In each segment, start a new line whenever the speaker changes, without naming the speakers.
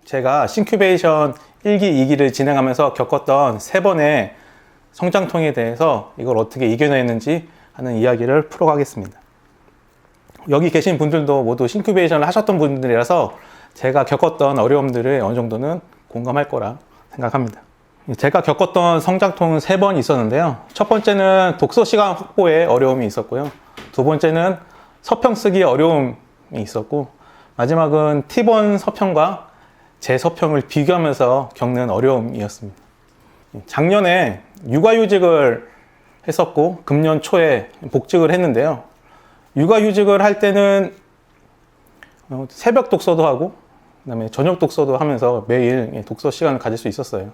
제가 싱큐베이션 1기, 2기를 진행하면서 겪었던 3번의 성장통에 대해서 이걸 어떻게 이겨냈는지 하는 이야기를 풀어가겠습니다. 여기 계신 분들도 모두 싱큐베이션을 하셨던 분들이라서 제가 겪었던 어려움들을 어느 정도는 공감할 거라 생각합니다. 제가 겪었던 성장통은 3번 있었는데요. 첫 번째는 독서 시간 확보에 어려움이 있었고요. 두 번째는 서평 쓰기 어려움이 있었고, 마지막은 T본 서평과 제 서평을 비교하면서 겪는 어려움이었습니다. 작년에 육아휴직을 했었고 금년 초에 복직을 했는데요. 육아휴직을 할 때는 새벽 독서도 하고 그다음에 저녁 독서도 하면서 매일 독서 시간을 가질 수 있었어요.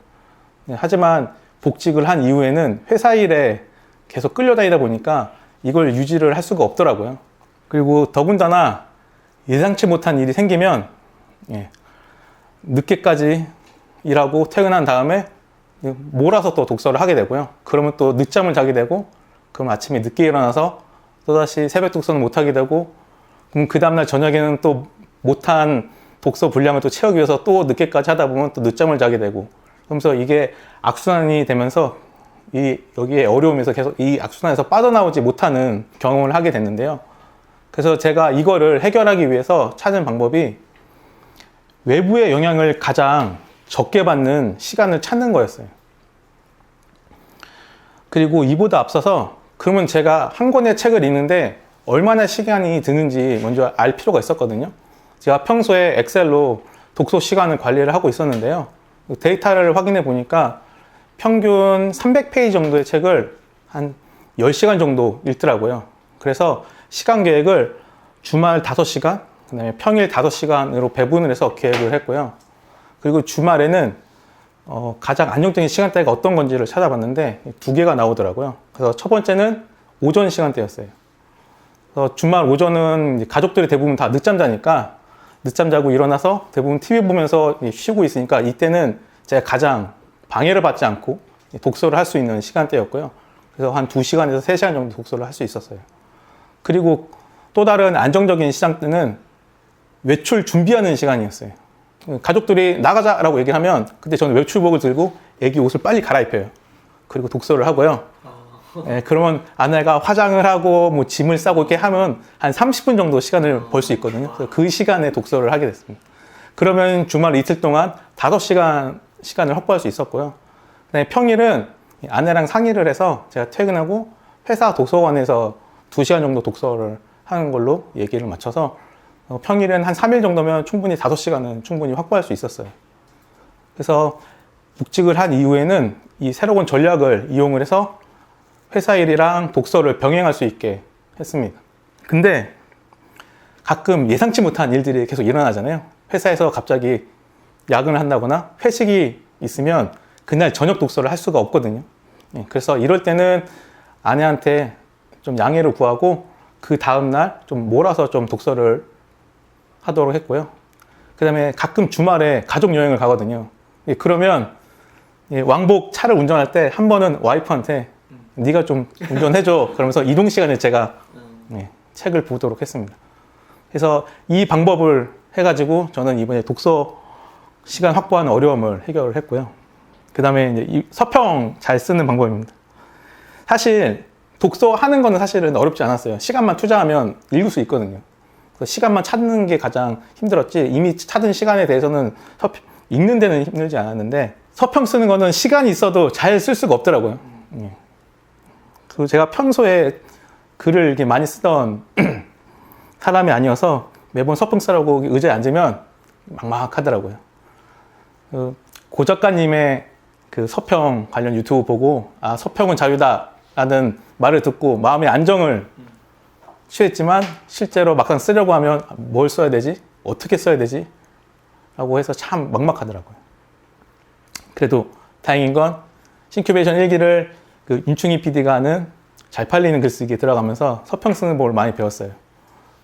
하지만 복직을 한 이후에는 회사 일에 계속 끌려다니다 보니까 이걸 유지를 할 수가 없더라고요. 그리고 더군다나 예상치 못한 일이 생기면 늦게까지 일하고 퇴근한 다음에 몰아서 또 독서를 하게 되고요. 그러면 또 늦잠을 자게 되고, 그럼 아침에 늦게 일어나서 또다시 새벽 독서는 못하게 되고, 그럼 그 다음날 저녁에는 또 못한 독서 분량을 또 채우기 위해서 또 늦게까지 하다 보면 또 늦잠을 자게 되고, 그러면서 이게 악순환이 되면서 여기에 어려움에서 계속 이 악순환에서 빠져나오지 못하는 경험을 하게 됐는데요. 그래서 제가 이거를 해결하기 위해서 찾은 방법이 외부의 영향을 가장 적게 받는 시간을 찾는 거였어요. 그리고 이보다 앞서서 그러면 제가 한 권의 책을 읽는데 얼마나 시간이 드는지 먼저 알 필요가 있었거든요. 제가 평소에 엑셀로 독서 시간을 관리를 하고 있었는데요. 데이터를 확인해 보니까 평균 300페이지 정도의 책을 한 10시간 정도 읽더라고요. 그래서 시간 계획을 주말 5시간, 그다음에 평일 5시간으로 배분을 해서 계획을 했고요. 그리고 주말에는 가장 안정적인 시간대가 어떤 건지를 찾아봤는데 2개가 나오더라고요. 그래서 첫 번째는 오전 시간대였어요. 그래서 주말 오전은 가족들이 대부분 다 늦잠 자니까 늦잠 자고 일어나서 대부분 TV 보면서 쉬고 있으니까 이때는 제가 가장 방해를 받지 않고 독서를 할 수 있는 시간대였고요. 그래서 한 2시간에서 3시간 정도 독서를 할 수 있었어요. 그리고 또 다른 안정적인 시간대는 외출 준비하는 시간이었어요. 가족들이 나가자라고 얘기하면 그때 저는 외출복을 들고 애기 옷을 빨리 갈아입혀요. 그리고 독서를 하고요. 그러면 아내가 화장을 하고 뭐 짐을 싸고 이렇게 하면 한 30분 정도 시간을 벌 수 있거든요. 그래서 그 시간에 독서를 하게 됐습니다. 그러면 주말 이틀 동안 5시간 시간을 확보할 수 있었고요. 그다음에 평일은 아내랑 상의를 해서 제가 퇴근하고 회사 도서관에서 2시간 정도 독서를 하는 걸로 얘기를 맞춰서 평일엔 한 3일 정도면 충분히 5시간은 충분히 확보할 수 있었어요. 그래서 복직을 한 이후에는 이 새로운 전략을 이용을 해서 회사 일이랑 독서를 병행할 수 있게 했습니다. 근데 가끔 예상치 못한 일들이 계속 일어나잖아요. 회사에서 갑자기 야근을 한다거나 회식이 있으면 그날 저녁 독서를 할 수가 없거든요. 그래서 이럴 때는 아내한테 좀 양해를 구하고 그 다음날 좀 몰아서 좀 독서를 하도록 했고요. 그 다음에 가끔 주말에 가족 여행을 가거든요. 그러면 왕복 차를 운전할 때 한 번은 와이프한테 네가 좀 운전해줘 그러면서 이동 시간에 제가 책을 보도록 했습니다. 그래서 이 방법을 해가지고 저는 이번에 독서 시간 확보하는 어려움을 해결을 했고요. 그 다음에 이제 이 서평 잘 쓰는 방법입니다. 사실 독서하는 거는 사실은 어렵지 않았어요. 시간만 투자하면 읽을 수 있거든요. 시간만 찾는 게 가장 힘들었지 이미 찾은 시간에 대해서는 읽는 데는 힘들지 않았는데 서평 쓰는 거는 시간이 있어도 잘 쓸 수가 없더라고요. 그리고 제가 평소에 글을 이렇게 많이 쓰던 사람이 아니어서 매번 서평 쓰라고 의자에 앉으면 막막하더라고요. 고 작가님의 그 서평 관련 유튜브 보고 아 서평은 자유다 라는 말을 듣고 마음의 안정을 취했지만 실제로 막상 쓰려고 하면 뭘 써야 되지? 어떻게 써야 되지? 라고 해서 참 막막하더라고요. 그래도 다행인 건 싱큐베이션 1기를 그 윤충희 PD가 하는 잘 팔리는 글쓰기에 들어가면서 서평 쓰는 법을 많이 배웠어요.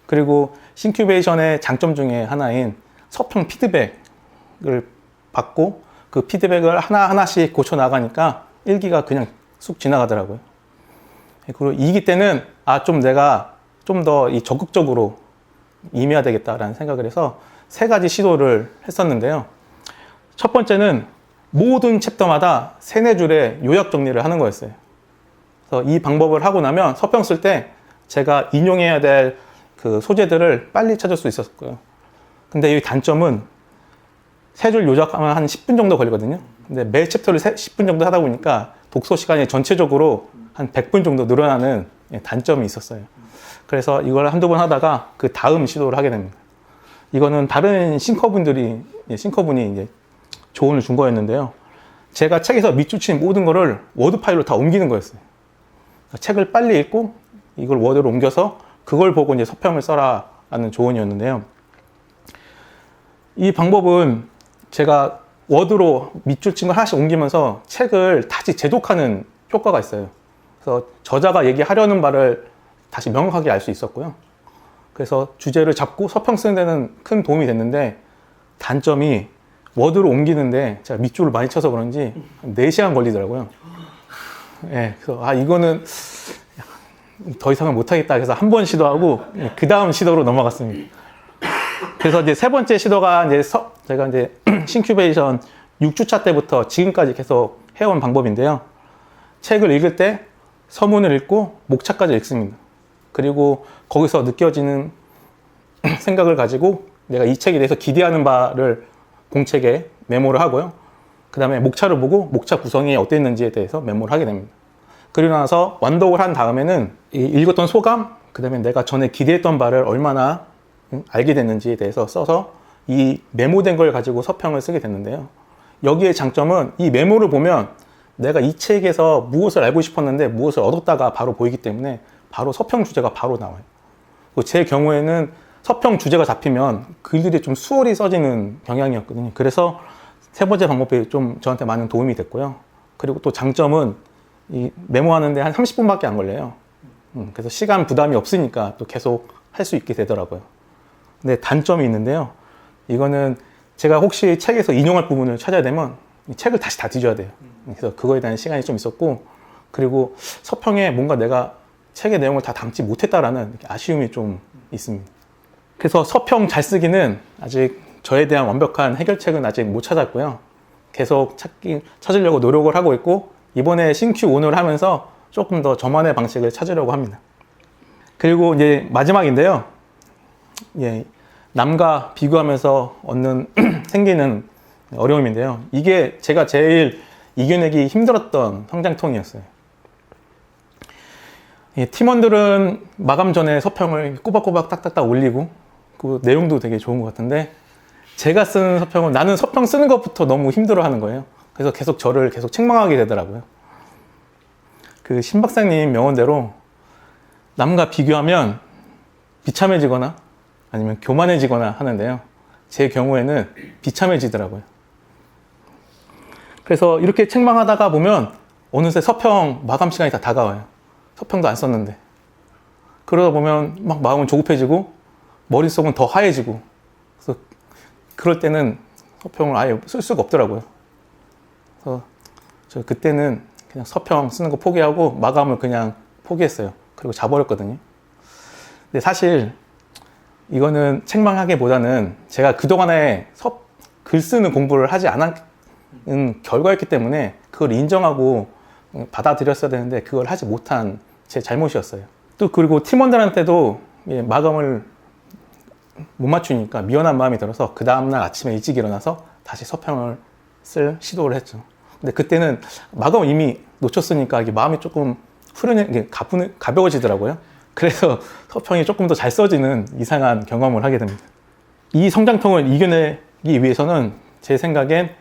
그리고 싱큐베이션의 장점 중에 하나인 서평 피드백을 받고 그 피드백을 하나하나씩 고쳐 나가니까 1기가 그냥 쑥 지나가더라고요. 그리고 2기 때는 내가 좀 더 적극적으로 임해야 되겠다라는 생각을 해서 3가지 시도를 했었는데요. 첫 번째는 모든 챕터마다 3-4줄의 요약 정리를 하는 거였어요. 그래서 이 방법을 하고 나면 서평 쓸 때 제가 인용해야 될 그 소재들을 빨리 찾을 수 있었고요. 근데 이 단점은 3줄 요약하면 한 10분 정도 걸리거든요. 근데 매 챕터를 10분 정도 하다 보니까 독서 시간이 전체적으로 한 100분 정도 늘어나는 단점이 있었어요. 그래서 이걸 한두 번 하다가 그 다음 시도를 하게 됩니다. 이거는 다른 싱커분이 이제 조언을 준 거였는데요. 제가 책에서 밑줄 친 모든 거를 워드 파일로 다 옮기는 거였어요. 책을 빨리 읽고 이걸 워드로 옮겨서 그걸 보고 이제 서평을 써라라는 조언이었는데요. 이 방법은 제가 워드로 밑줄 친 걸 하나씩 옮기면서 책을 다시 재독하는 효과가 있어요. 그래서 저자가 얘기하려는 바를 다시 명확하게 알 수 있었고요. 그래서 주제를 잡고 서평 쓰는 데는 큰 도움이 됐는데, 단점이 워드로 옮기는데 제가 밑줄을 많이 쳐서 그런지 4시간 걸리더라고요. 예, 그래서 이거는 더 이상은 못하겠다 해서 한 번 시도하고 그 다음 시도로 넘어갔습니다. 그래서 이제 세 번째 시도가 이제 제가 이제 신큐베이션 6주차 때부터 지금까지 계속 해온 방법인데요. 책을 읽을 때 서문을 읽고 목차까지 읽습니다. 그리고 거기서 느껴지는 생각을 가지고 내가 이 책에 대해서 기대하는 바를 공책에 메모를 하고요. 그 다음에 목차를 보고 목차 구성이 어땠는지에 대해서 메모를 하게 됩니다. 그리고 나서 완독을 한 다음에는 읽었던 소감, 그 다음에 내가 전에 기대했던 바를 얼마나 알게 됐는지에 대해서 써서 이 메모된 걸 가지고 서평을 쓰게 됐는데요. 여기의 장점은 이 메모를 보면 내가 이 책에서 무엇을 알고 싶었는데 무엇을 얻었다가 바로 보이기 때문에 바로 서평 주제가 바로 나와요. 제 경우에는 서평 주제가 잡히면 글들이 좀 수월히 써지는 경향이었거든요. 그래서 세 번째 방법이 좀 저한테 많은 도움이 됐고요. 그리고 또 장점은 이 메모하는데 한 30분밖에 안 걸려요. 그래서 시간 부담이 없으니까 또 계속 할 수 있게 되더라고요. 근데 단점이 있는데요. 이거는 제가 혹시 책에서 인용할 부분을 찾아야 되면 이 책을 다시 다 뒤져야 돼요. 그래서 그거에 대한 시간이 좀 있었고, 그리고 서평에 뭔가 내가 책의 내용을 다 담지 못했다라는 아쉬움이 좀 있습니다. 그래서 서평 잘 쓰기는 아직 저에 대한 완벽한 해결책은 아직 못 찾았고요. 계속 찾으려고 노력을 하고 있고, 이번에 신큐 오늘 하면서 조금 더 저만의 방식을 찾으려고 합니다. 그리고 이제 마지막인데요. 예, 남과 비교하면서 생기는 어려움인데요. 이게 제가 제일 이겨내기 힘들었던 성장통이었어요. 팀원들은 마감 전에 서평을 꼬박꼬박 딱딱딱 올리고 그 내용도 되게 좋은 것 같은데, 제가 쓰는 서평은 나는 서평 쓰는 것부터 너무 힘들어 하는 거예요. 그래서 계속 저를 계속 책망하게 되더라고요. 그 신 박사님 명언대로 남과 비교하면 비참해지거나 아니면 교만해지거나 하는데요. 제 경우에는 비참해지더라고요. 그래서 이렇게 책망하다가 보면 어느새 서평 마감 시간이 다 다가와요. 서평도 안 썼는데. 그러다 보면 막 마음은 조급해지고 머릿속은 더 하얘지고, 그래서 그럴 때는 서평을 아예 쓸 수가 없더라고요. 그래서 저 그때는 그냥 서평 쓰는 거 포기하고 마감을 그냥 포기했어요. 그리고 자버렸거든요. 근데 사실 이거는 책망하기보다는 제가 그동안에 글 쓰는 공부를 하지 않은 결과였기 때문에 그걸 인정하고 받아들였어야 되는데 그걸 하지 못한 제 잘못이었어요. 또 그리고 팀원들한테도 마감을 못 맞추니까 미안한 마음이 들어서 그 다음날 아침에 일찍 일어나서 다시 서평을 쓸 시도를 했죠. 근데 그때는 마감을 이미 놓쳤으니까 이게 마음이 조금 가벼워지더라고요. 그래서 서평이 조금 더 잘 써지는 이상한 경험을 하게 됩니다. 이 성장통을 이겨내기 위해서는 제 생각엔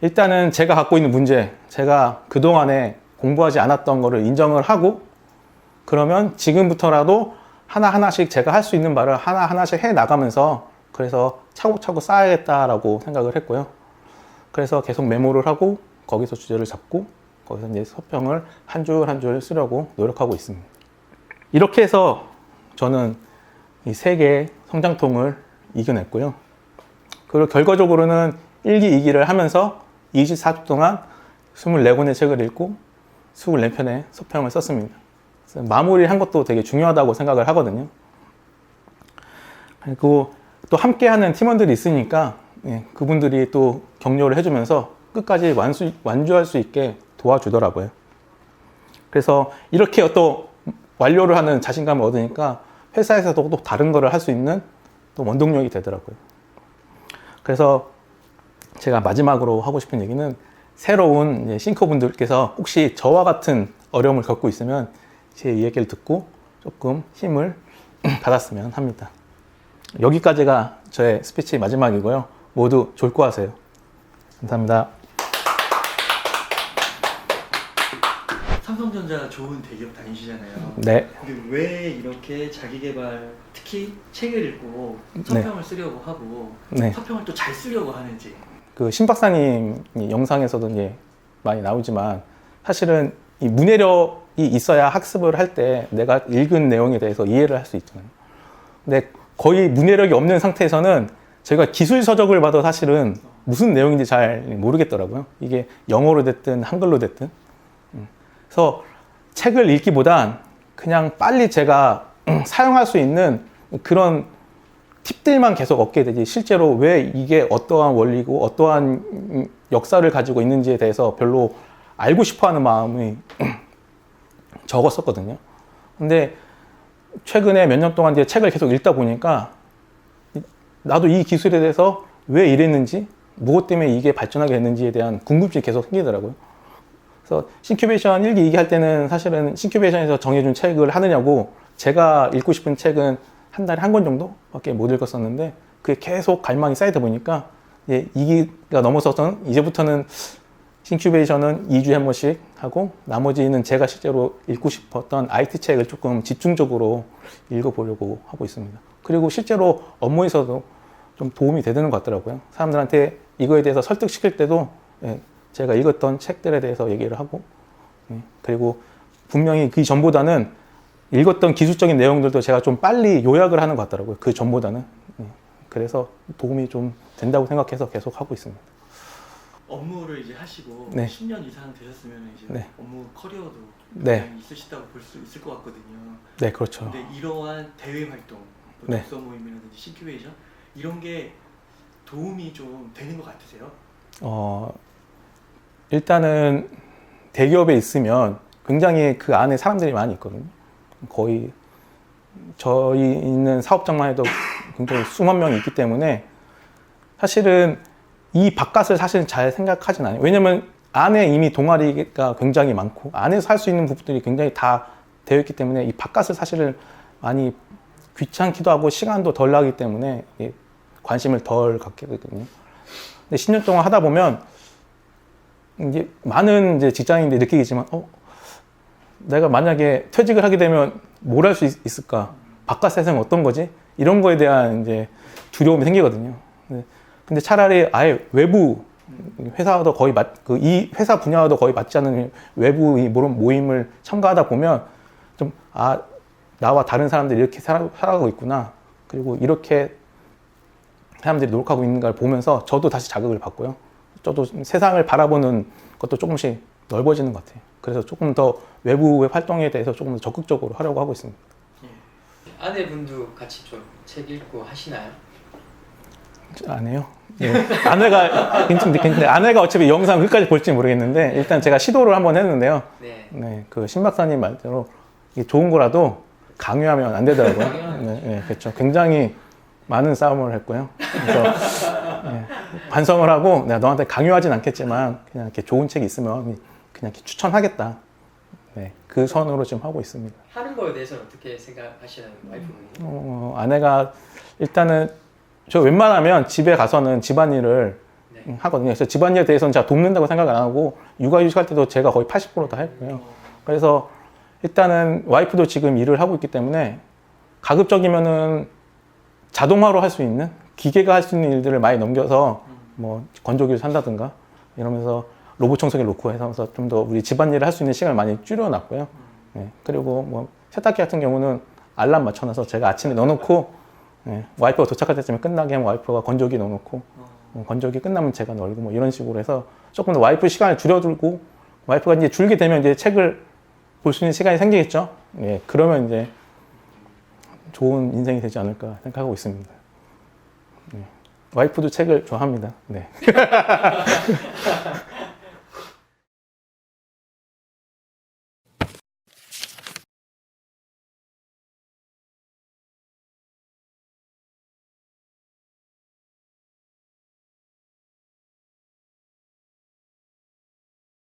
일단은 제가 갖고 있는 문제, 제가 그동안에 공부하지 않았던 거를 인정을 하고, 그러면 지금부터라도 하나하나씩 제가 할 수 있는 바를 하나하나씩 해 나가면서 그래서 차곡차곡 쌓아야겠다라고 생각을 했고요. 그래서 계속 메모를 하고 거기서 주제를 잡고 거기서 이제 서평을 한 줄 한 줄 쓰려고 노력하고 있습니다. 이렇게 해서 저는 이 3개의 성장통을 이겨냈고요. 그리고 결과적으로는 1기, 2기를 하면서 24주 동안 24권의 책을 읽고 24편의 서평을 썼습니다. 마무리한 것도 되게 중요하다고 생각을 하거든요. 그리고 또 함께하는 팀원들이 있으니까 예, 그분들이 또 격려를 해주면서 끝까지 완주할 수 있게 도와주더라고요. 그래서 이렇게 또 완료를 하는 자신감을 얻으니까 회사에서도 또 다른 거를 할 수 있는 또 원동력이 되더라고요. 그래서 제가 마지막으로 하고 싶은 얘기는 새로운 싱커분들께서 혹시 저와 같은 어려움을 겪고 있으면 제 이야기를 듣고 조금 힘을 받았으면 합니다. 여기까지가 저의 스피치 마지막이고요. 모두 졸고하세요. 감사합니다.
삼성전자 좋은 대기업 다니시잖아요.
네.
근데 왜 이렇게 자기계발, 특히 책을 읽고 서평을 쓰려고 하고
네.
서평을 또 잘 쓰려고 하는지.
그 신 박사님 영상에서도 이제 많이 나오지만 사실은 이 문해력이 있어야 학습을 할 때 내가 읽은 내용에 대해서 이해를 할 수 있잖아요. 근데 거의 문해력이 없는 상태에서는 제가 기술 서적을 봐도 사실은 무슨 내용인지 잘 모르겠더라고요. 이게 영어로 됐든 한글로 됐든. 그래서 책을 읽기보단 그냥 빨리 제가 사용할 수 있는 그런 팁들만 계속 얻게 되지 실제로 왜 이게 어떠한 원리고 어떠한 역사를 가지고 있는지에 대해서 별로 알고 싶어하는 마음이 적었었거든요. 근데 최근에 몇 년 동안 이제 책을 계속 읽다 보니까 나도 이 기술에 대해서 왜 이랬는지 무엇 때문에 이게 발전하게 됐는지에 대한 궁금증이 계속 생기더라고요. 그래서 싱큐베이션 1기, 2기 할 때는 사실은 싱큐베이션에서 정해준 책을 하느냐고 제가 읽고 싶은 책은 한 달에 한 권 정도밖에 못 읽었었는데 그게 계속 갈망이 쌓이다 보니까 이제 2기가 넘어서서는 이제부터는 싱큐베이션은 2주에 한 번씩 하고 나머지는 제가 실제로 읽고 싶었던 IT 책을 조금 집중적으로 읽어보려고 하고 있습니다. 그리고 실제로 업무에서도 좀 도움이 되는 것 같더라고요. 사람들한테 이거에 대해서 설득시킬 때도 제가 읽었던 책들에 대해서 얘기를 하고 그리고 분명히 그 전보다는 읽었던 기술적인 내용들도 제가 좀 빨리 요약을 하는 것 같더라고요. 그 전보다는. 그래서 도움이 좀 된다고 생각해서 계속 하고 있습니다.
업무를 이제 하시고
네.
10년 이상 되셨으면 이제
네.
업무 커리어도
네.
굉장히 있으시다고 볼 수 있을 것 같거든요.
네, 그렇죠.
근데 이러한 대외 활동, 뭐
네.
독서 모임이라든지 싱큐베이션 이런 게 도움이 좀 되는 것 같으세요?
일단은 대기업에 있으면 굉장히 그 안에 사람들이 많이 있거든요. 거의 저희 있는 사업장만 해도 굉장히 수만 명이 있기 때문에 사실은 이 바깥을 사실 잘 생각하진 않아요. 왜냐면 안에 이미 동아리가 굉장히 많고 안에서 할 수 있는 부분들이 굉장히 다 되어 있기 때문에 이 바깥을 사실은 많이 귀찮기도 하고 시간도 덜 나기 때문에 관심을 덜 갖게 되거든요. 근데 10년 동안 하다 보면 이제 많은 이제 직장인들이 느끼겠지만 내가 만약에 퇴직을 하게 되면 뭘 할 수 있을까? 바깥 세상은 어떤 거지? 이런 거에 대한 이제 두려움이 생기거든요. 근데 차라리 아예 외부 회사도 거의 이 회사 분야와도 거의 맞지 않는 외부 모임을 참가하다 보면 좀 나와 다른 사람들이 이렇게 살아가고 있구나. 그리고 이렇게 사람들이 노력하고 있는 걸 보면서 저도 다시 자극을 받고요. 저도 세상을 바라보는 것도 조금씩 넓어지는 것 같아요. 그래서 조금 더 외부의 활동에 대해서 조금 더 적극적으로 하려고 하고 있습니다.
아내분도 같이 좀 책 읽고 하시나요?
안 해요. 네. 아내가 근데 아내가 어차피 영상 끝까지 볼지 모르겠는데 일단 제가 시도를 한번 했는데요. 네, 그 신 박사님 말대로 이게 좋은 거라도 강요하면 안 되더라고요. 네, 그렇죠. 굉장히 많은 싸움을 했고요. 그래서 반성을 하고 내가 너한테 강요하진 않겠지만 그냥 이렇게 좋은 책이 있으면 그냥 이렇게 추천하겠다. 네, 그 선으로 지금 하고 있습니다.
하는 거에 대해서는 어떻게 생각하시나요, 와이프분이?
아내가 일단은 저 웬만하면 집에 가서는 집안일을 하거든요. 그래서 집안일에 대해서는 제가 돕는다고 생각을 안 하고 육아휴직할 때도 제가 거의 80% 다 했고요. 그래서 일단은 와이프도 지금 일을 하고 있기 때문에 가급적이면은 자동화로 할 수 있는 기계가 할 수 있는 일들을 많이 넘겨서 뭐 건조기를 산다든가 이러면서 로봇 청소기 놓고 해서 좀 더 우리 집안일을 할 수 있는 시간을 많이 줄여놨고요. 네. 그리고 뭐 세탁기 같은 경우는 알람 맞춰놔서 제가 아침에 넣어놓고 와이프가 도착할 때쯤에 끝나게 하면 와이프가 건조기 넣어놓고 건조기 끝나면 제가 널고 뭐 이런 식으로 해서 조금 더 와이프 시간을 줄여두고 와이프가 이제 줄게 되면 이제 책을 볼 수 있는 시간이 생기겠죠. 예, 그러면 이제 좋은 인생이 되지 않을까 생각하고 있습니다. 와이프도 책을 좋아합니다. 네.